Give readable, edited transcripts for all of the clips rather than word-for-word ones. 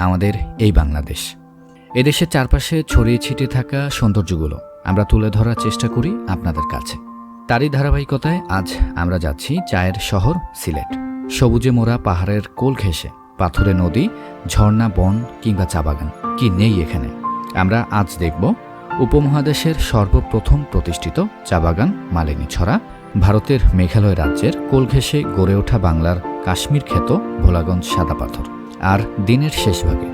আমাদের এই বাংলাদেশ। এদেশের চারপাশে ছড়িয়ে ছিটিয়ে থাকা সৌন্দর্যগুলো আমরা তুলে ধরার চেষ্টা করি আপনাদের কাছে। তারই ধারাবাহিকতায় আজ আমরা যাচ্ছি চায়ের শহর সিলেট। সবুজে মোড়া পাহাড়ের কোল ঘেঁষে পাথুরে নদী, ঝর্ণা, বন কিংবা চা বাগান কি নেই এখানে। আমরা আজ দেখব উপমহাদেশের সর্বপ্রথম প্রতিষ্ঠিত চা বাগান মালিনীছড়া, ভারতের মেঘালয় রাজ্যের কোল ঘেঁষে গড়ে ওঠা বাংলার কাশ্মীর খ্যাত ভোলাগঞ্জ সাদা পাথর। আর দিনের শেষ ভাগে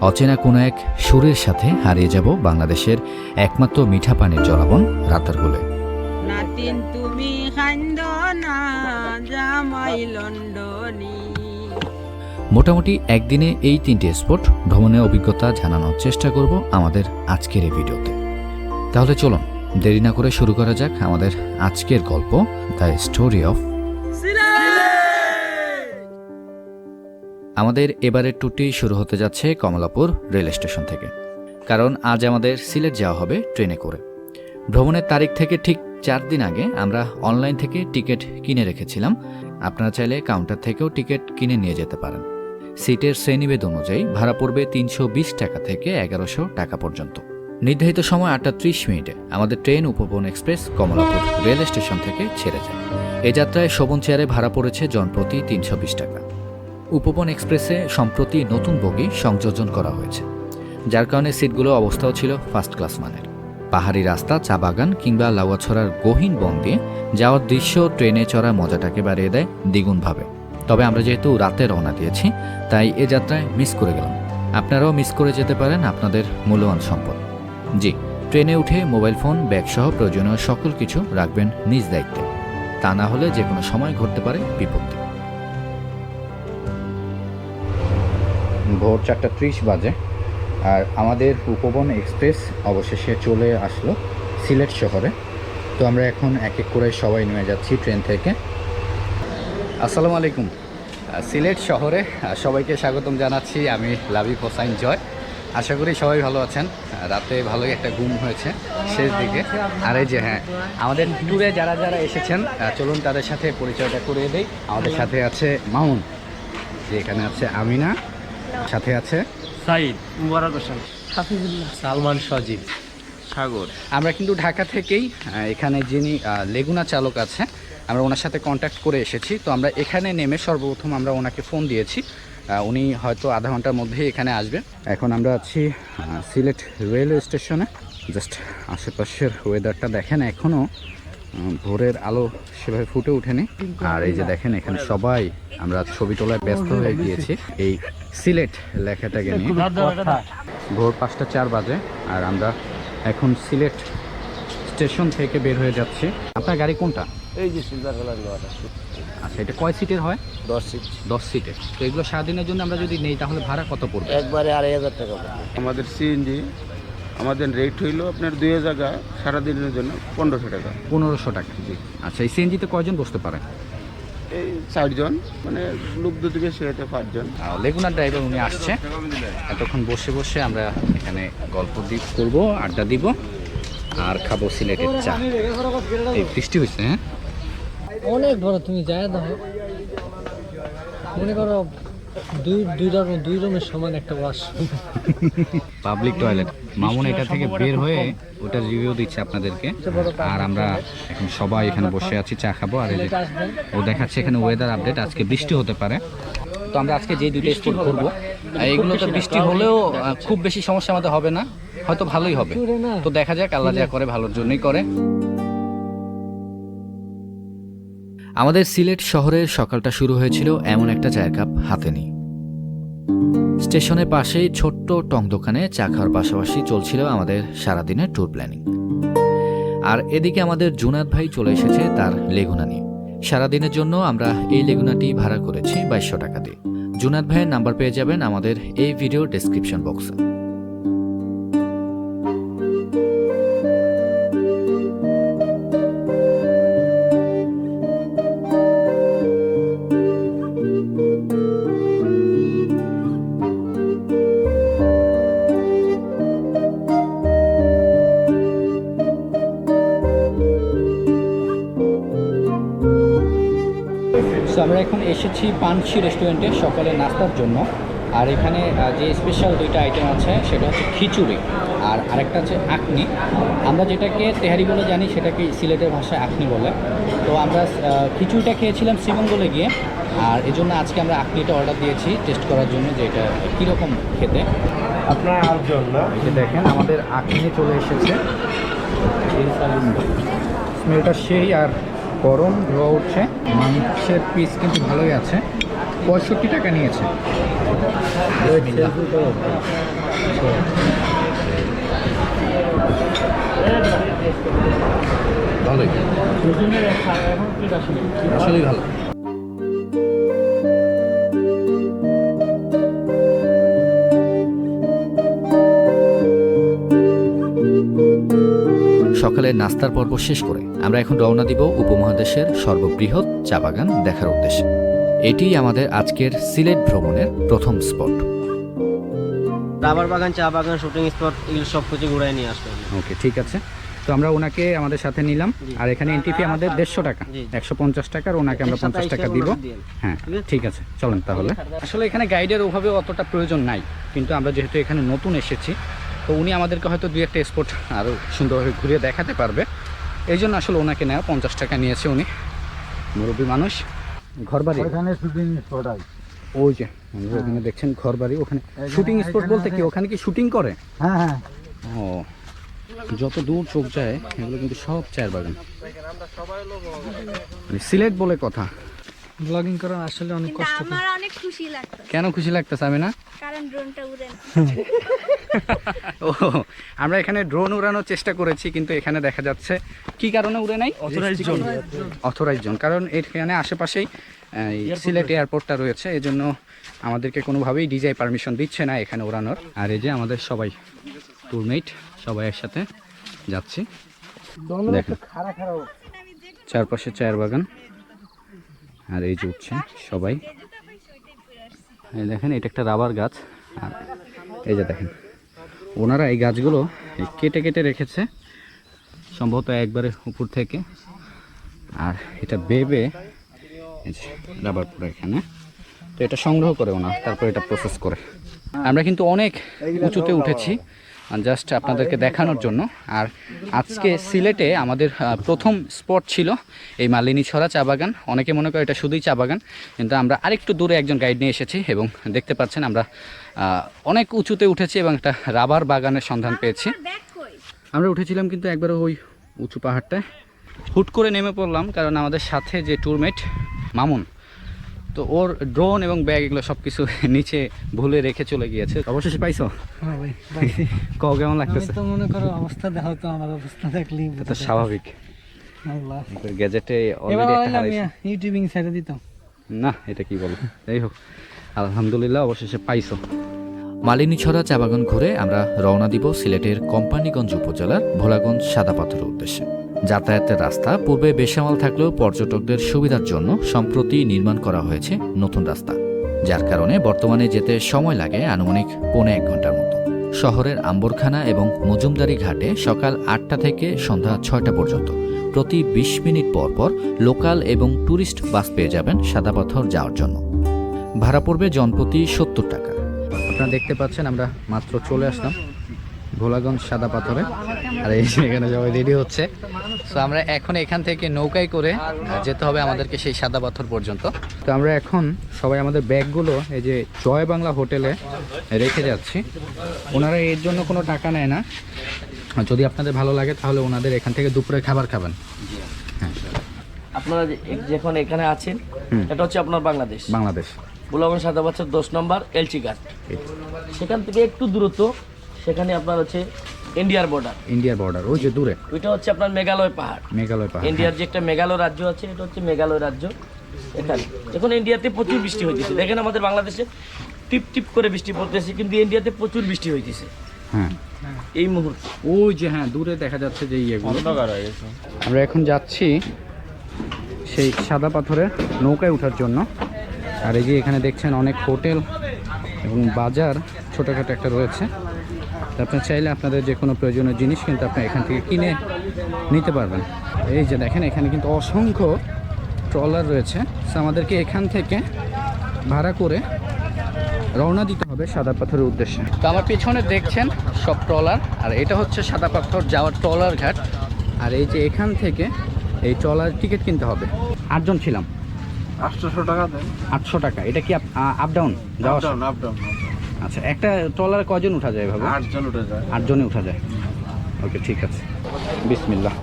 অচেনা কোনো এক সুরের সাথে হারিয়ে যাব বাংলাদেশের একমাত্র মিঠা পানির জলাবন রাতারগুলে। নাতিন তুমি খান্দনা জামাই লন্ডনী। মোটামুটি একদিনে এই 3টে স্পট ভ্রমণের অভিজ্ঞতা জানানোর চেষ্টা করব আমাদের আজকের এই ভিডিওতে। তাহলে চলুন দেরি না করে শুরু করা যাক আমাদের আজকের গল্প, দ্য স্টোরি অফ আমাদের এবারের ট্যুরটি শুরু হতে যাচ্ছে কমলাপুর রেল স্টেশন থেকে, কারণ আজ আমাদের সিলেট যাওয়া হবে ট্রেনে করে। ভ্রমণের তারিখ থেকে ঠিক 4 দিন আগে আমরা অনলাইন থেকে টিকিট কিনে রেখেছিলাম। আপনারা চাইলে কাউন্টার থেকেও টিকিট কিনে নিয়ে যেতে পারেন। সিটের শ্রেণীভেদ অনুযায়ী ভাড়া পড়বে 320 টাকা থেকে 1100 টাকা পর্যন্ত। নির্ধারিত সময় 8:30 আমাদের ট্রেন উপবন এক্সপ্রেস কমলাপুর রেল স্টেশন থেকে ছেড়ে যায়। এ যাত্রায় শোভন চেয়ারে ভাড়া পড়েছে জনপ্রতি 320 টাকা। উপবন এক্সপ্রেসে সম্প্রতি নতুন বগি সংযোজন করা হয়েছে, যার কারণে সিটগুলো অবস্থাও ছিল ফার্স্ট ক্লাস মানের। পাহাড়ি রাস্তা, চা বাগান কিংবা লাউয়াছড়ার গহীন বন দিয়ে যাওয়ার দৃশ্য ট্রেনে চড়া মজাটাকে বাড়িয়ে দেয় দ্বিগুণভাবে। তবে আমরা যেহেতু রাতে রওনা দিয়েছি, তাই এ যাত্রায় মিস করে গেলাম। আপনারাও মিস করে যেতে পারেন আপনাদের মূল্যবান সম্পদ। জি, ট্রেনে উঠে মোবাইল ফোন, ব্যাগ সহ প্রয়োজনীয় সকল কিছু রাখবেন নিজ দায়িত্বে, তা না হলে যে কোনো সময় ঘটতে পারে বিপত্তি। ভোর 4:30 বাজে আর আমাদের উপবন এক্সপ্রেস অবশেষে চলে আসলো সিলেট শহরে। তো আমরা এখন এক এক করে সবাই নেমে যাচ্ছি ট্রেন থেকে। আসসালামু আলাইকুম। সিলেট শহরে সবাইকে স্বাগতম জানাচ্ছি। আমি লাবিব হোসাইন জয়। আশা করি সবাই ভালো আছেন। রাতে ভালোই একটা ঘুম হয়েছে শেষ দিকে। আর এই যে আমাদের ট্যুরে যারা যারা এসেছেন চলুন তাদের সাথে পরিচয়টা করিয়ে দেই। আমাদের সাথে আছে মামুন, যে এখানে আছে আমিনা, সাথে আছে সাইদ, মুবারক হোসেন, হাফিজুল্লাহ, সালমান, সজীব, সাগর। আমরা কিন্তু ঢাকা থেকেই এখানে যিনি লেগুনা চালক আছে আমরা ওনার সাথে কন্ট্যাক্ট করে এসেছি। তো আমরা এখানে নেমে সর্বপ্রথম আমরা ওনাকে ফোন দিয়েছি, উনি হয়তো আধা ঘন্টার মধ্যেই এখানে আসবে। এখন আমরা আছি সিলেট রেলওয়ে স্টেশনে। জাস্ট আশেপাশের ওয়েদারটা দেখেন, এখনও ভোরের আলো সেভাবে ফুটে ওঠেনি। আর এই যে দেখেন এখানে সবাই আমরা ছবি তোলায় ব্যস্ত হয়ে গিয়েছি এই সিলেট লেখাটাকে নিয়ে। ভোর 5:04 বাজে আর আমরা এখন সিলেট স্টেশন থেকে বের হয়ে যাচ্ছি। আপনার গাড়ি কোনটা? এই যে সিলভার কালার লোহাটা। আচ্ছা, এটা কয় সিটের হয়? 10 সিট। 10 সিটের। তো এগুলো সারাদিনের জন্য আমরা যদি নেই তাহলে ভাড়া কত পড়বে? একবারে 2500 টাকা পড়বে। আমাদের সিএনজি আমাদের রেট হইল আপনার 2 জায়গা সারাদিনের জন্য 1500 টাকা। 1500 টাকা। জি। আচ্ছা, এই সিএনজিতে কয়জন বসতে পারে? এই 60 জন, মানে লোক দুটো বেশি হয়তো 5 জন। লেগুনার ড্রাইভার উনি আসছে। এতক্ষণ বসে বসে আমরা এখানে গল্প করব, আড্ডা দিব আর খাবো সিলেটের চা। এই বৃষ্টি হয়েছে, হ্যাঁ অনেক বড়। তুমি যায় দেখো, মনে করো দুই রুমের সমান একটা ওয়াশরুম, পাবলিক টয়লেট। মামুন এটা থেকে বের হয়ে ওটা রিভিউ দিচ্ছে আপনাদেরকে। আর আমরা এখন সবাই এখানে বসে আছি, চা খাবো। আর এই যে ও দেখাচ্ছে এখানে ওয়েদার আপডেট, আজকে বৃষ্টি হতে পারে। তো আমরা আজকে যে দুটো স্পট করবো এগুলোতে বৃষ্টি হলেও খুব বেশি সমস্যা আমাদের হবে না, হয়তো ভালোই হবে। তো দেখা যাক, আল্লাহ যা করে ভালোর জন্যই করে। আমাদের সিলেট শহরের সকালটা শুরু হয়েছিল এমন একটা চায়ের কাপ হাতে নিয়ে। স্টেশনের পাশেই ছোট্ট টং দোকানে চা খাওয়ার পাশাপাশি চলছিল আমাদের সারাদিনের ট্যুর প্ল্যানিং। আর এদিকে আমাদের জুনাদ ভাই চলে এসেছে তার লেগুনা নিয়ে। সারাদিনের জন্য আমরা এই লেগুনাটি ভাড়া করেছি 2200 টাকা দিয়ে। জুনাদ ভাইয়ের নাম্বার পেয়ে যাবেন আমাদের এই ভিডিও ডেসক্রিপশন বক্সে। আমরা এখন এসেছি পানসি রেস্টুরেন্টে সকালে নাস্তার জন্য। আর এখানে যে স্পেশাল দুইটা আইটেম আছে সেটা হচ্ছে খিচুড়ি আর আরেকটা হচ্ছে আকনি। আমরা যেটাকে তেহারি বলে জানি সেটাকে সিলেটের ভাষায় আকনি বলে। তো আমরা খিচুড়িটা খেয়েছিলাম শ্রীমঙ্গলে গিয়ে, আর এই জন্য আজকে আমরা আকনিটা অর্ডার দিয়েছি টেস্ট করার জন্য যে এটা কীরকম খেতে। আপনার আর জন্য এই যে দেখেন আমাদের আকনি চলে এসেছে, স্মেলটা সেই আর গরম ধোয়া উঠছে। মাংসের পিস কিন্তু ভালোই আছে, 65 টাকা নিয়েছে। ভালোই, আসলেই ভালো। সকালের নাস্তার পর্ব শেষ করে আমরা এখন রওনা দিব উপমহাদেশের সর্ববৃহৎ চা বাগান দেখার উদ্দেশ্যে। এটি আমাদের আজকের সিলেট ভ্রমণের প্রথম স্পট। রাবার বাগান, চা বাগান, শুটিং স্পট, এগুলো সব কিছু ঘুরাই নিয়ে আসবে। ওকে, ঠিক আছে। তো আমরা ওনাকে আমাদের সাথে নিলাম, আর এখানে এন্ট্রি ফি আমাদের 150 টাকা, 150 টাকা, আর ওনাকে আমরা 50 টাকা দিব। হ্যাঁ ঠিক আছে, চলেন তাহলে। আসলে এখানে গাইডের ওভাবে অতটা প্রয়োজন নাই, কিন্তু আমরা যেহেতু এখানে নতুন এসেছি তো উনি আমাদেরকে হয়তো 2-1টা স্পট আরও সুন্দরভাবে ঘুরিয়ে দেখাতে পারবে, এই জন্য আসলে ওনাকে নেওয়া। 50 টাকা নিয়েছে উনি, মুরব্বী মানুষ। ঘরবাড়ি এখানে শুটিং স্পট আছে, ওই যে ওখানে দেখছেন ঘরবাড়ি। ওখানে শুটিং স্পট বলতে কি ওখানে কি শুটিং করে? হ্যাঁ হ্যাঁ। ও, যত দূর চোখ যায় এগুলো কিন্তু সব চায়ের বাগান। সিলেট বলে কথা। ব্লগিং করা আসলে অনেক কষ্ট। আমার অনেক খুশি লাগতো। কেন খুশি লাগতেছে আমি না? কারণ ড্রোনটা উড়ে না। ও, আমরা এখানে ড্রোন উড়ানোর চেষ্টা করেছি, কিন্তু এখানে দেখা যাচ্ছে কি কারণে উড়ে নাই? Authorize zone. কারণ এখানে আশেপাশেই সিলেট এয়ারপোর্টটা রয়েছে, এই জন্য আমাদেরকে কোনোভাবেই ডিজাই পারমিশন দিচ্ছে না এখানে ওড়ানোর। আর এই যে আমাদের সবাই ট্যুরমেট, সবাই একসাথে যাচ্ছি। দেখেন চারপাশে চায়ের বাগান, আর এই যে উঠছে সবাই। এই দেখেন এটা একটা রাবার গাছ, আর এই যে দেখেন ওনারা এই গাছগুলো কেটে কেটে রেখেছে সম্ভবত একবারে উপর থেকে, আর এটা বেবে রাবার পুরো এখানে। তো এটা সংগ্রহ করে ওনারা, তারপর এটা প্রসেস করে। আমরা কিন্তু অনেক উঁচুতে উঠেছি জাস্ট আপনাদেরকে দেখানোর জন্য। আর আজকে সিলেটে আমাদের প্রথম স্পট ছিল এই মালিনীছড়া চা বাগান। অনেকে মনে করে এটা শুধুই চা বাগান, কিন্তু আমরা আরেকটু দূরে একজন গাইড নিয়ে এসেছি এবং দেখতে পাচ্ছেন আমরা অনেক উঁচুতে উঠেছি এবং একটা রাবার বাগানের সন্ধান পেয়েছি। আমরা উঠেছিলাম কিন্তু একবারও ওই উঁচু পাহাড়টায়, হুট করে নেমে পড়লাম কারণ আমাদের সাথে যে ট্যুরমেট মামুন, তো ওর ড্রোন এবং ব্যাগ এগুলো সব কিছু নিচে ভুলে রেখে চলে গিয়েছে। অবশেষে পাইছো? হ্যাঁ ভাই পাইছি। কেমন লাগতেছে? তো মনে করো অবস্থা দেখো তো, আমার অবস্থা দেখলেই এটা স্বাভাবিক। আল্লাহ, গ্যাজেটে এবার অলরেডি একটা আমি হারাইছি। ইউটিউবিং ছেড়ে দিতাম না, এটা কি বলো। যাই হোক, আলহামদুলিল্লাহ অবশেষে পাইছো। মালিনীছড়া চা বাগান ঘুরে আমরা রওনা দিব সিলেটের কোম্পানীগঞ্জ উপজেলার ভোলাগঞ্জ সাদা পাথরের উদ্দেশ্যে। যাতায়াতের রাস্তা পূর্বে বেসামাল থাকলেও পর্যটকদের সুবিধার জন্য সম্প্রতি নির্মাণ করা হয়েছে নতুন রাস্তা, যার কারণে বর্তমানে যেতে সময় লাগে আনুমানিক 1.25 ঘন্টার মতো। শহরের আম্বরখানা এবং মজুমদারি ঘাটে সকাল 8টা থেকে সন্ধ্যা 6টা পর্যন্ত প্রতি 20 মিনিট পর পর লোকাল এবং ট্যুরিস্ট বাস পেয়ে যাবেন সাদা পাথর যাওয়ার জন্য। ভাড়া পড়বে জনপ্রতি 70 টাকা। আপনারা দেখতে পাচ্ছেন আমরা মাত্র চলে আসলাম ভোলাগঞ্জ সাদা পাথরে, আর এই এখানে সবাই রেডি হচ্ছে। সো আমরা এখন এখান থেকে নৌকায় করে যেতে হবে আমাদেরকে সেই সাদা পাথর পর্যন্ত। তো আমরা এখন সবাই আমাদের ব্যাগগুলো এই যে জয় বাংলা হোটেলে রেখে যাচ্ছি। ওনারা এর জন্য কোনো টাকা নেয় না, যদি আপনাদের ভালো লাগে তাহলে ওনাদের এখান থেকে দুপুরে খাবার খাবেন। আপনারা যখন এখানে আছেন এটা হচ্ছে আপনার বাংলাদেশ, ভোলাগঞ্জ সাদা পাথর 10 নম্বর এলচি ঘাট। সেখান থেকে একটু দূরত্ব, সেখানে আপনার হচ্ছে ইন্ডিয়ার বর্ডার, ওই যে দূরে ওইটা হচ্ছে আপনার মেঘালয় পাহাড়। ইন্ডিয়ার যে একটা মেঘালয় রাজ্য আছে, এটা হচ্ছে মেঘালয় রাজ্য। এখানে এখন ইন্ডিয়াতে প্রচুর বৃষ্টি হইতেছে, দেখেন আমাদের বাংলাদেশে টিপ টিপ করে বৃষ্টি পড়তেছে, কিন্তু ইন্ডিয়াতে প্রচুর বৃষ্টি হইতেছে এই মুহূর্তে। ওই যে হ্যাঁ দূরে দেখা যাচ্ছে যে ইয়েগুলো। আমরা এখন যাচ্ছি সেই সাদা পাথরের নৌকায় ওঠার জন্য। আর এই যে এখানে দেখছেন অনেক হোটেল এবং বাজার ছোটোখাটো একটা রয়েছে। আপনারা চাইলে আপনাদের যে কোনো প্রয়োজনীয় জিনিস কিন্তু আপনি এখান থেকে কিনে নিতে পারবেন। এই যে দেখেন এখানে কিন্তু অসংখ্য ট্রলার রয়েছে। আমাদেরকে এখান থেকে ভাড়া করে রওনা দিতে হবে সাদা পাথরের উদ্দেশ্যে। তো আমার পেছনে দেখছেন সব ট্রলার, আর এটা হচ্ছে সাদা পাথর যাওয়ার ট্রলার ঘাট। আর এই যে এখান থেকে এই ট্রলার টিকিট কিনতে হবে। 8 জন ছিলাম, 800 টাকা দেন। 800 টাকা। এটা কি আপ ডাউন যাওয়া? Up down. আচ্ছা, একটা ট্রলারে কয়জন উঠা যায় ভাবে? 8 জন উঠে যায়। 8 জনে উঠা যায়। ওকে, ঠিক আছে, বিসমিল্লাহ।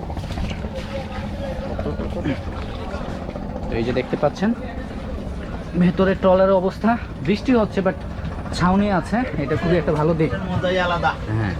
তো এই যে দেখতে পাচ্ছেন ভেতরে ট্রলারের অবস্থা। বৃষ্টি হচ্ছে বাট ছাউনি আছে, এটা খুবই একটা ভালো দিক। মজাই আলাদা। হ্যাঁ,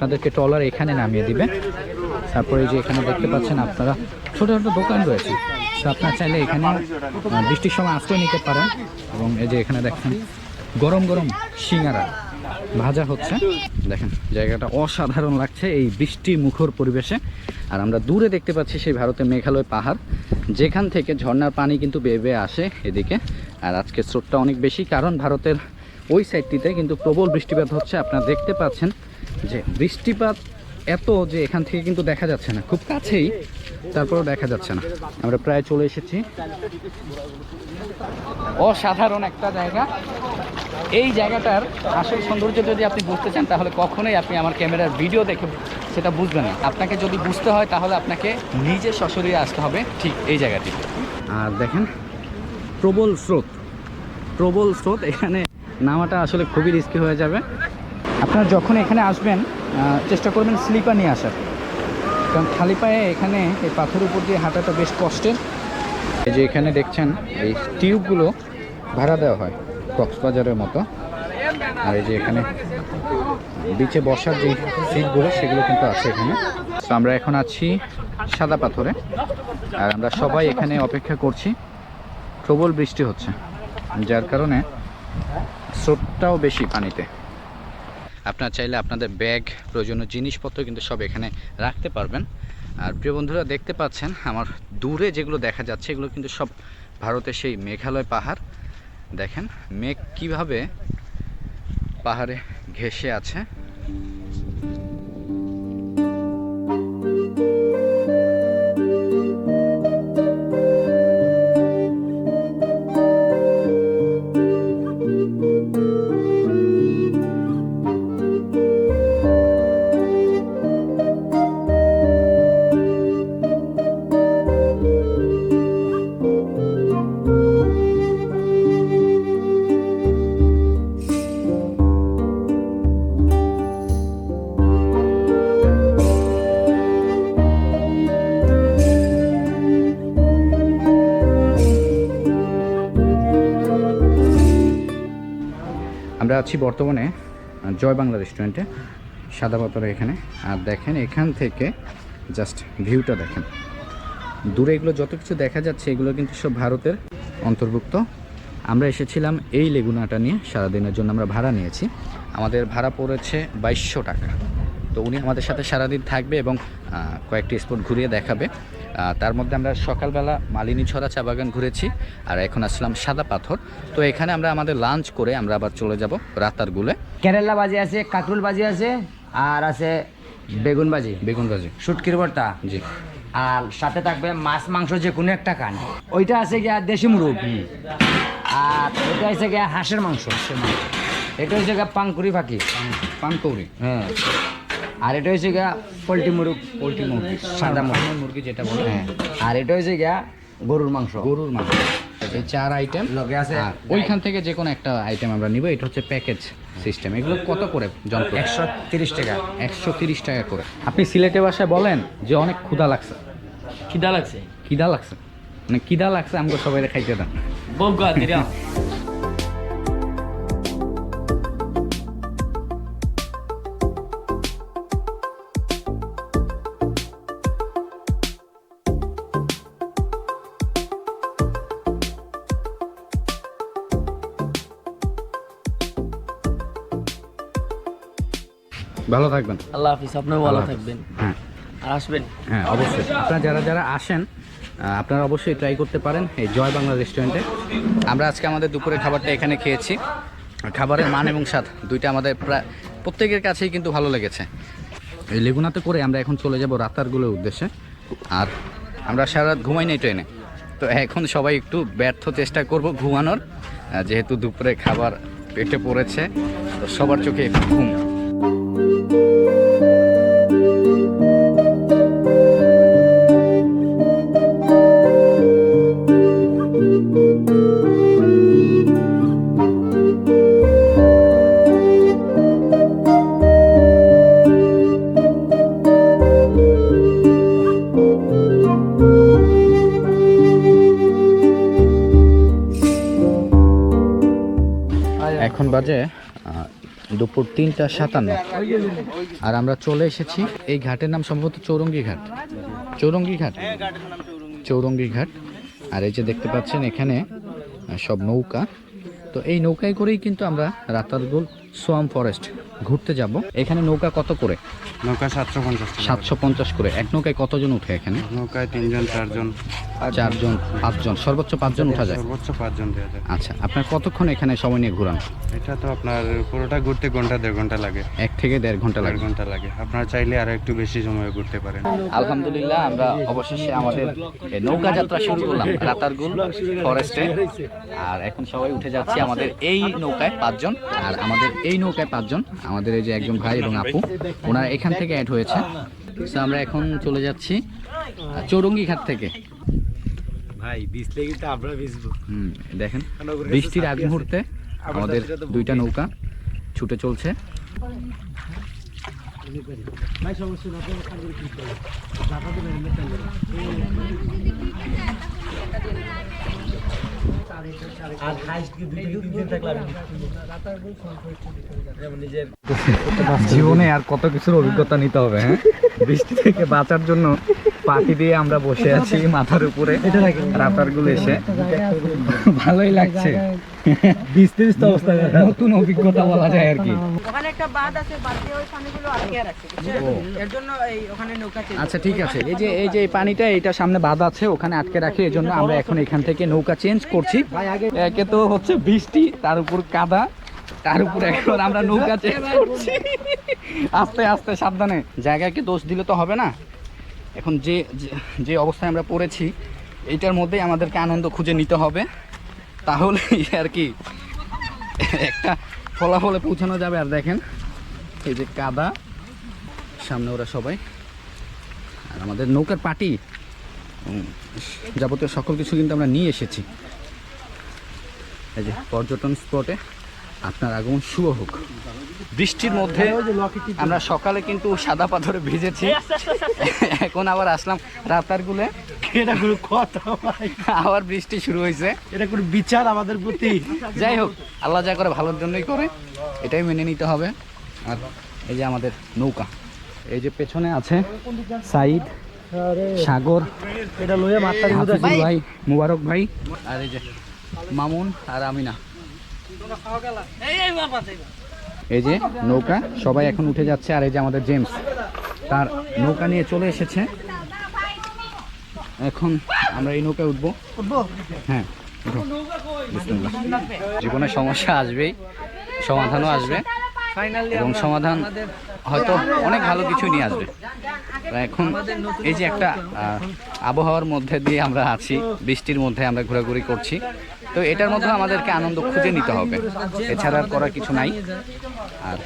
আপনাদেরকে ট্রলার এখানে নামিয়ে দিবে। তারপরে এই যে এখানে দেখতে পাচ্ছেন আপনারা ছোট ছোট দোকান রয়েছে। তো আপনারা চাইলে এখানে বৃষ্টির সময় আশ্রয় নিতে পারেন। এবং এই যে এখানে দেখেন গরম গরম সিঙ্গারা ভাজা হচ্ছে। দেখেন জায়গাটা অসাধারণ লাগছে এই বৃষ্টি মুখর পরিবেশে। আর আমরা দূরে দেখতে পাচ্ছি সেই ভারতের মেঘালয় পাহাড়, যেখান থেকে ঝর্ণার পানি কিন্তু বেয়ে বেয়ে আসে এদিকে। আর আজকে স্রোতটা অনেক বেশি, কারণ ভারতের ওই সাইডটিতে কিন্তু প্রবল বৃষ্টিপাত হচ্ছে। আপনারা দেখতে পাচ্ছেন যে বৃষ্টিপাত এত যে এখান থেকে কিন্তু দেখা যাচ্ছে না, খুব কাছেই, তারপরেও দেখা যাচ্ছে না। আমরা প্রায় চলে এসেছি। অসাধারণ একটা জায়গা। এই জায়গাটার আসল সৌন্দর্য যদি আপনি বুঝতে চান তাহলে কখনোই আপনি আমার ক্যামেরার ভিডিও দেখে সেটা বুঝবেন না। আপনাকে যদি বুঝতে হয় তাহলে আপনাকে নিজে সশরীরে আসতে হবে ঠিক এই জায়গাটিতে। আর দেখেন প্রবল স্রোত, প্রবল স্রোত। এখানে নামাটা আসলে খুবই রিস্কি হয়ে যাবে। আপনারা যখন এখানে আসবেন চেষ্টা করবেন স্লিপার নিয়ে আসার, কারণ খালি পায়ে এখানে এই পাথরের উপর দিয়ে হাঁটাটা বেশ কষ্টের। এই যে এখানে দেখছেন এই টিউবগুলো ভাড়া দেওয়া হয় কক্সবাজারের মতো। আর এই যে এখানে বিচে বসার যে সিটগুলো সেগুলো কিন্তু আছে এখানে। তো আমরা এখন আছি সাদা পাথরে, আর আমরা সবাই এখানে অপেক্ষা করছি। প্রবল বৃষ্টি হচ্ছে, যার কারণে স্রোতটাও বেশি পানিতে। আপনারা চাইলে আপনাদের ব্যাগ, প্রয়োজনীয় জিনিসপত্র কিন্তু সব এখানে রাখতে পারবেন। আর প্রিয় বন্ধুরা দেখতে পাচ্ছেন আমার দূরে যেগুলো দেখা যাচ্ছে এগুলো কিন্তু সব ভারতের সেই মেঘালয় পাহাড়। দেখেন মেঘ কিভাবে পাহাড়ে ঘেঁষে আছে। আমরা আছি বর্তমানে জয় বাংলা রেস্টুরেন্টে সাদা পাথরে এখানে। আর দেখেন এখান থেকে জাস্ট ভিউটা দেখেন, দূরে এগুলো যত কিছু দেখা যাচ্ছে এগুলো কিন্তু সব ভারতের অন্তর্ভুক্ত। আমরা এসেছিলাম এই লেগুনাটা নিয়ে, সারাদিনের জন্য আমরা ভাড়া নিয়েছি। আমাদের ভাড়া পড়েছে 2200 টাকা। তো উনি আমাদের সাথে সারাদিন থাকবে এবং কয়েকটি স্পট ঘুরিয়ে দেখাবে। তার মধ্যে আমরা সকালবেলা মালিনী ছড়া চা বাগান ঘুরেছি, আর এখন আসলাম সাদা পাথর। তো এখানে আমরা আমাদের লাঞ্চ করে আমরা আবার চলে যাব রাতারগুলে। কেরালা ভাজি আছে, কাকরুল ভাজি আছে, আর আছে বেগুন ভাজি, শুটকির ভর্তা, জি, আর সাথে থাকবে মাছ মাংস যে কোনো একটা খান। ওইটা আছে গিয়া দেশি মুরগ, আর ওইটা আছে গিয়া হাঁসের মাংস, এটা হচ্ছে গিয়া পানকুড়ি পাখি, পানকৌড়ি, হ্যাঁ। আর এটা হচ্ছে গিয়া পোলট্রি মুরগ, সাদা মুরগি যেটা বলে, হ্যাঁ। আর এটা হচ্ছে গিয়া গরুর মাংস, এই 4 আইটেম লগে আছে। ওইখান থেকে যে কোনো একটা আইটেম আমরা নিব। এটা হচ্ছে প্যাকেজ সিস্টেম। এগুলো কত করে যন্ত্র? 130 টাকা। 130 টাকা করে। আপনি সিলেটে ভাষায় বলেন যে অনেক ক্ষুধা লাগছে। খিদা লাগছে, খিদা লাগছে মানে খিদা লাগছে, আমাকে সবাই খাইতে দেন। বগা দিরা। ভালো থাকবেন। আল্লাহ হাফিজ, আপনিও ভালো আল্লাহ হাফিজ। থাকবেন। হ্যাঁ আর আসবেন। হ্যাঁ অবশ্যই, আপনারা যারা যারা আসেন আপনারা অবশ্যই ট্রাই করতে পারেন এই জয় বাংলা রেস্টুরেন্টে। আমরা আজকে আমাদের দুপুরের খাবারটা এখানে খেয়েছি। খাবারের মান এবং স্বাদ দুইটা আমাদের প্রায় প্রত্যেকের কাছেই কিন্তু ভালো লেগেছে। এই লেগুনাতে করে আমরা এখন চলে যাব রাতারগুলোর উদ্দেশ্যে। আর আমরা সারা রাত ঘুমাই নাই ট্রেনে, তো এখন সবাই একটু ব্যর্থ চেষ্টা করব ঘুমানোর, যেহেতু দুপুরে খাবার পেটে পড়েছে, তো সবার চোখে একটু ঘুম। এখন বাজে দুপুর 3:57 আর আমরা চলে এসেছি এই ঘাটের নাম সম্ভবত চৌরঙ্গি ঘাট। চৌরঙ্গি ঘাট। আর এই যে দেখতে পাচ্ছেন এখানে সব নৌকা, তো এই নৌকায় করেই কিন্তু আমরা রাতারগুল সোয়াম ফরেস্ট ঘুরতে যাব। এখানে নৌকা কত করে? নৌকা 750 করে। এক নৌকায় কতজন উঠে এখানে? নৌকায় 3 জন 4 জন 5 জন, সর্বোচ্চ 5 জন উঠা যায়। সর্বোচ্চ 5 জন দেওয়া যায়। আচ্ছা, আপনার কতক্ষণ এখানে সময় নিয়ে ঘুরান? এটা তো আপনার পুরোটা ঘুরতে ঘন্টা 1.5 ঘন্টা লাগে। 1 থেকে 1.5 ঘন্টা লাগে। 1.5 ঘন্টা লাগে। আপনারা চাইলে আরো একটু বেশি সময় ঘুরতে পারেন। আলহামদুলিল্লাহ, আমরা অবশেষে আমাদের এই নৌকা যাত্রা শুরু করলাম রাতারগুল ফরেস্টে। আর এখন সবাই উঠে যাচ্ছি আমাদের এই নৌকায় 5 জন, আর আমাদের এই নৌকায় 5 জন। আমাদের এই যে একজন ভাই এবং আপু, ওনারা এখান থেকে অ্যাড হয়েছে। তো আমরা এখন চলে যাচ্ছি চৌরঙ্গি ঘাট থেকে। ভাই ভিজলে কিন্তু আমরা ভিজবো। দেখেন বৃষ্টির আগ মুহূর্তে আমাদের দুইটা নৌকা ছুটে চলছে। আর হাইস্ট কি 2 দিন থাকলাম যেমন নিজের জীবনে আর কত কিছুর অভিজ্ঞতা নিতে হবে। হ্যাঁ, বৃষ্টি থেকে বাঁচার জন্য পাটি দিয়ে আমরা বসে আছি মাথার উপরে রাতারগুল এসে। ভালোই লাগছে, নতুন অভিজ্ঞতা বলা যায় আর কি। ওখানে একটা বাঁধ আছে, বাঁধ দিয়ে ওই পানিগুলো আটকে রাখে, এর জন্য এই ওখানে নৌকা চেঞ্জ। আচ্ছা ঠিক আছে, এই যে এই পানিটা এটা সামনে বাঁধ আছে, ওখানে আটকে রাখে, এই জন্য আমরা এখন এখান থেকে নৌকা চেঞ্জ করছি। একে তো হচ্ছে বৃষ্টি, তার উপর কাদা, তার উপর এখন আমরা নৌকা চেঞ্জ করছি। আস্তে আস্তে সাবধানে, জায়গাকে দোষ দিলে তো হবে না। এখন যে অবস্থায় আমরা পড়েছি এইটার মধ্যেই আমাদেরকে আনন্দ খুঁজে নিতে হবে, তাহলে আর কি একটা ফলাফলে পৌঁছানো যাবে। আর দেখেন এই যে কাদা, সামনে ওরা সবাই, আর আমাদের নৌকার পাটি যাবতীয় সকল কিছু কিন্তু আমরা নিয়ে এসেছি। এই যে পর্যটন স্পটে আপনার আগমন শুভ হোক। বৃষ্টির মধ্যে আমরা সকালে কিন্তু সাদা পাথরে ভিজেছি, এখন আবার আসলাম রাতারগুলে। এটা কোনো কথা ভাই, আবার বৃষ্টি শুরু হয়েছে। এটা কোনো বিচার আমাদের প্রতি? যাই হোক, আল্লাহ যা করে ভালোর জন্যই করে, এটাই মেনে নিতে হবে। আর এই যে আমাদের নৌকা, এই যে পেছনে আছে সাইদ, সাগর, এটা লইয়া মাত্রা হাফিজুল ভাই, মুবারক ভাই, আর এই যে মামুন আর আমিনা। এই যে নৌকা, সবাই এখন উঠে যাচ্ছে। আর এই যে আমাদের জেমস, তার নৌকা নিয়ে চলে এসেছে। এখন আমরা এই নৌকায় উঠবো। হ্যাঁ, উঠো। বিসমিল্লাহ। জীবনে সমস্যা আসবেই, সমাধানও আসবে, এবং সমাধান হয়তো অনেক ভালো কিছু নিয়ে আসবে। এখন এই যে একটা আবহাওয়ার মধ্যে দিয়ে আমরা আছি, বৃষ্টির মধ্যে আমরা ঘোরাঘুরি করছি, তো এটার মধ্যে আমাদেরকে আনন্দ খুঁজে নিতে হবে, এছাড়া আর করার কিছু নাই। আর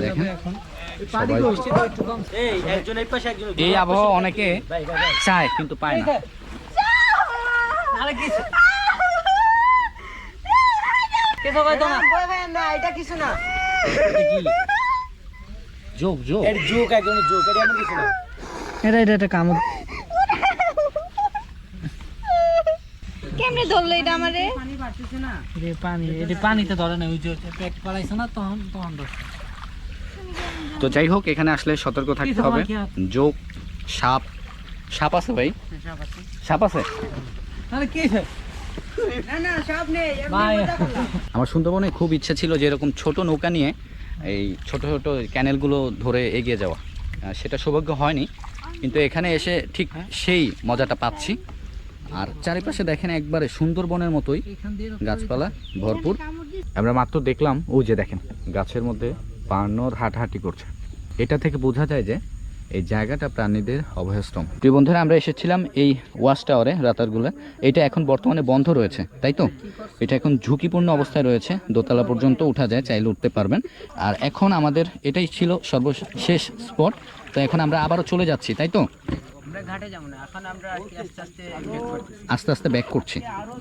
দেখেন সবাই, এই আবহাওয়া অনেকে চায় কিন্তু পায় না। এটা কিছু না, যোগ যোগ এর যোগ একজন যোগ, এটা এমন কিছু না। এটা একটা কাম। কেমনে ধরলো এটা আমারে? পানিতে ধরে না, ওই যে পেট পালাইছে না, তখন ধরছে। তো যাই হোক, এখানে আসলে সতর্ক থাকতে হবে। যোগ, সাপ, সাপ আছে ভাই, সাপ আছে। না না সব নেই, ভাই, এমনি মজা করলাম। আমার সুন্দরবনে খুব ইচ্ছা ছিল যে এরকম ছোট নৌকা নিয়ে এই ছোট ছোট ক্যানেলগুলো ধরে এগিয়ে যাওয়া, সেটা সৌভাগ্য হয়নি, কিন্তু এখানে এসে ঠিক সেই মজাটা পাচ্ছি। আর চারিপাশে দেখেন একবারে সুন্দরবনের মতোই গাছপালা ভরপুর। আমরা মাত্র দেখলাম ওই যে দেখেন গাছের মধ্যে বানর হাঁটাহাঁটি করছে। এটা থেকে বোঝা যায় যে এই জায়গাটা প্রাণীদের অভয়াশ্রম। প্রিয় বন্ধুরা, আমরা এসেছিলাম এই ওয়াচ টাওয়ারে রাতারগুলা। এটা এখন বর্তমানে বন্ধ রয়েছে, তাই তো? এটা এখন ঝুঁকিপূর্ণ অবস্থায় রয়েছে, দোতলা পর্যন্ত উঠা যায়, চাইলে উঠতে পারবেন। আর এখন আমাদের এটাই ছিল সর্বশেষ স্পট, তো এখন আমরা আবারও চলে যাচ্ছি, তাই তো? আমরা ঘাটে যাবো না, এখন আমরা আস্তে আস্তে ব্যাক করছি।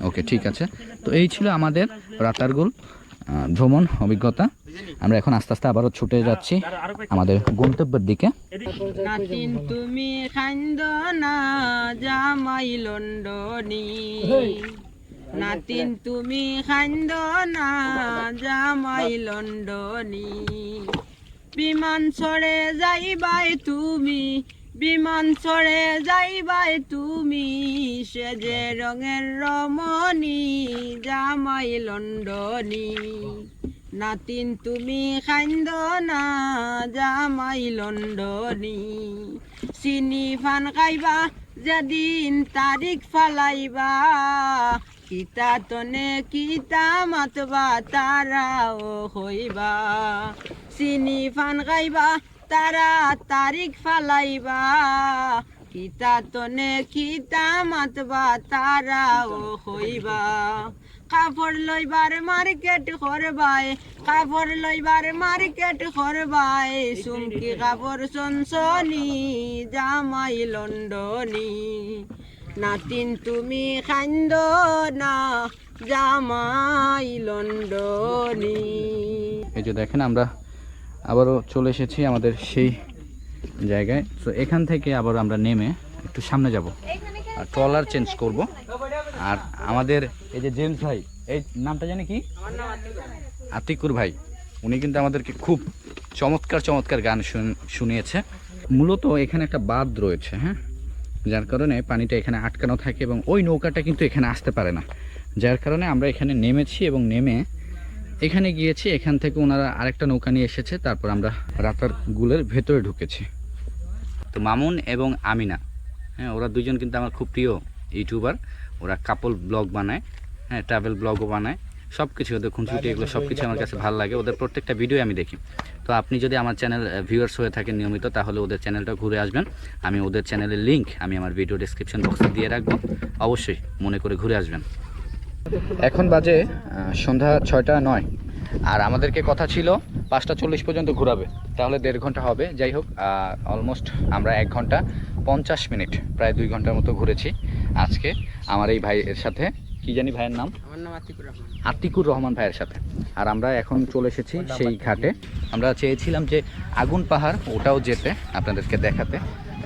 ওকে, ঠিক আছে। তো এই ছিল আমাদের রাতারগুল ভ্রমণ অভিজ্ঞতা। আমরা এখন আস্তে আস্তে আবারও ছুটে যাচ্ছি আমাদের গন্তব্যের দিকে। নাতিন তুমি খান্দ না জামাই লন্ডনী, নাতিন তুমি খান্দ না জামাই লন্ডনী, বিমান ছড়ে যাইবাই তুমি, বিমান ছড়ে যাইবাই তুমি, সে যে রঙের রমণী জামাই লন্ডনী, নাতিন তুমি খান্দ না জামাই লন্ডনী, চিনি ফান খাইবা যেদিন তারিখ ফালাইবা, কিতা তনে কিতা মাতবা তারাও হইবা, চিনি ফান খাইবা তারা তারিখ ফালাইবা, কিতা তনে কিতা মাতবা তারাও হইবা, কাপড় লইবার মার্কেট করবাই, কাপড় লইবার মার্কেট করবাই, চুমকি কাপড় চনচনি জামাই লন্ডনী, নাতিন তুমি খান্দ না জামাই লন্ডনী। এই যে দেখেন আমরা আবারও চলে এসেছি আমাদের সেই জায়গায়। তো এখান থেকে আবার আমরা নেমে একটু সামনে যাব, আর ট্রলার চেঞ্জ করব। আর আমাদের এই যে জেমস ভাই, এই নামটা জানি কি, আতিকুর ভাই, উনি কিন্তু আমাদেরকে খুব চমৎকার চমৎকার গান শুনিয়েছে। মূলত এখানে একটা বাঁধ রয়েছে, হ্যাঁ, যার কারণে পানিটা এখানে আটকানো থাকে এবং ওই নৌকাটা কিন্তু এখানে আসতে পারে না, যার কারণে আমরা এখানে নেমেছি এবং নেমে এখানে গিয়েছি। এখান থেকে ওনারা আরেকটা নৌকা নিয়ে এসেছে, তারপর আমরা রাতারগুলের ভেতরে ঢুকেছি। তো মামুন এবং আমিনা, হ্যাঁ, ওরা দুজন কিন্তু আমার খুব প্রিয় ইউটিউবার। ওরা কাপল ব্লগ বানায়, হ্যাঁ, ট্রাভেল ব্লগও বানায়, সব কিছু ওদের খুনসুটি এগুলো সব কিছু আমার কাছে ভালো লাগে। ওদের প্রত্যেকটা ভিডিও আমি দেখি। তো আপনি যদি আমার চ্যানেল ভিউয়ার্স হয়ে থাকেন নিয়মিত, তাহলে ওদের চ্যানেলটা ঘুরে আসবেন। আমি ওদের চ্যানেলের লিঙ্ক আমি আমার ভিডিও ডেসক্রিপশন বক্সে দিয়ে রাখবো, অবশ্যই মনে করে ঘুরে আসবেন। এখন বাজে সন্ধ্যা 6:09, আর আমাদেরকে কথা ছিল 5:40 পর্যন্ত ঘোরাবে, তাহলে 1.5 ঘন্টা হবে। যাই হোক, অলমোস্ট আমরা 1 ঘন্টা 50 মিনিট, প্রায় 2 ঘন্টার মতো ঘুরেছি আজকে আমার এই ভাইয়ের সাথে। কি জানি ভাইয়ের নাম? আমার নাম আতিকুর রহমান। আতিকুর রহমান ভাইয়ের সাথে। আর আমরা এখন চলে এসেছি সেই ঘাটে। আমরা চেয়েছিলাম যে আগুন পাহাড় ওটাও যেতে, আপনাদেরকে দেখাতে।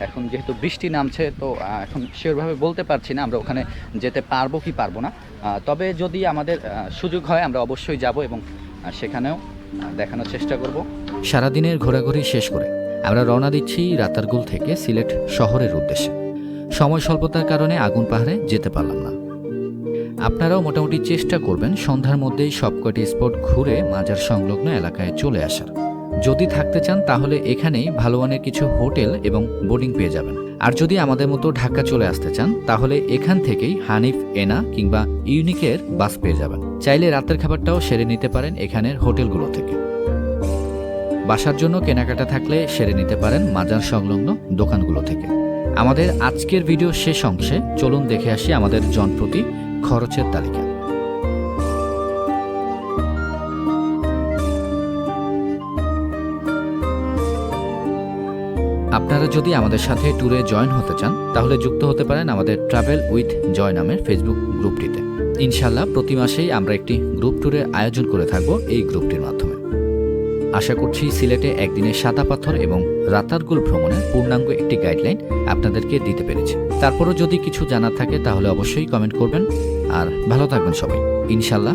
এখন যেহেতু বৃষ্টি নামছে, তো এখন শিওরভাবে বলতে পারছি না আমরা ওখানে যেতে পারবো কি পারবো না। তবে যদি আমাদের সুযোগ হয় আমরা অবশ্যই যাব এবং সেখানেও দেখানোর চেষ্টা করব। সারাদিনের ঘোরাঘুরি শেষ করে আমরা রওনা দিচ্ছি রাতারগুল থেকে সিলেট শহরের উদ্দেশ্যে। সময় স্বল্পতার কারণে আগুন পাহাড়ে যেতে পারলাম না। আপনারাও মোটামুটি চেষ্টা করবেন সন্ধ্যার মধ্যেই সবকটি স্পট ঘুরে মাজার সংলগ্ন এলাকায় চলে আসার। যদি থাকতে চান তাহলে এখানেই ভালো মানের কিছু হোটেল এবং বোর্ডিং পেয়ে যাবেন। আর যদি আমাদের মতো ঢাকা চলে আসতে চান তাহলে এখান থেকেই হানিফ, এনা কিংবা ইউনিকের বাস পেয়ে যাবেন। চাইলে রাতের খাবারটাও সেরে নিতে পারেন এখানের হোটেলগুলো থেকে। বাসার জন্য কেনাকাটা থাকলে সেরে নিতে পারেন মাজার সংলগ্ন দোকানগুলো থেকে। আমাদের আজকের ভিডিও শেষ অংশে চলুন দেখে আসি আমাদের জনপ্রতি খরচের তালিকা। আপনারা যদি আমাদের সাথে ট্যুরে জয়েন হতে চান তাহলে যুক্ত হতে পারেন আমাদের ট্রাভেল উইথ জয় নামের ফেসবুক গ্রুপটিতে। ইনশাল্লাহ প্রতি মাসেই আমরা একটি গ্রুপ ট্যুরের আয়োজন করে থাকব এই গ্রুপটির মাধ্যমে। আশা করছি সিলেটে একদিনের সাদা পাথর এবং রাতারগুল ভ্রমণের পূর্ণাঙ্গ একটি গাইডলাইন আপনাদেরকে দিতে পেরেছি। তারপরও যদি কিছু জানার থাকে তাহলে অবশ্যই কমেন্ট করবেন। আর ভালো থাকবেন সবাই, ইনশাল্লাহ।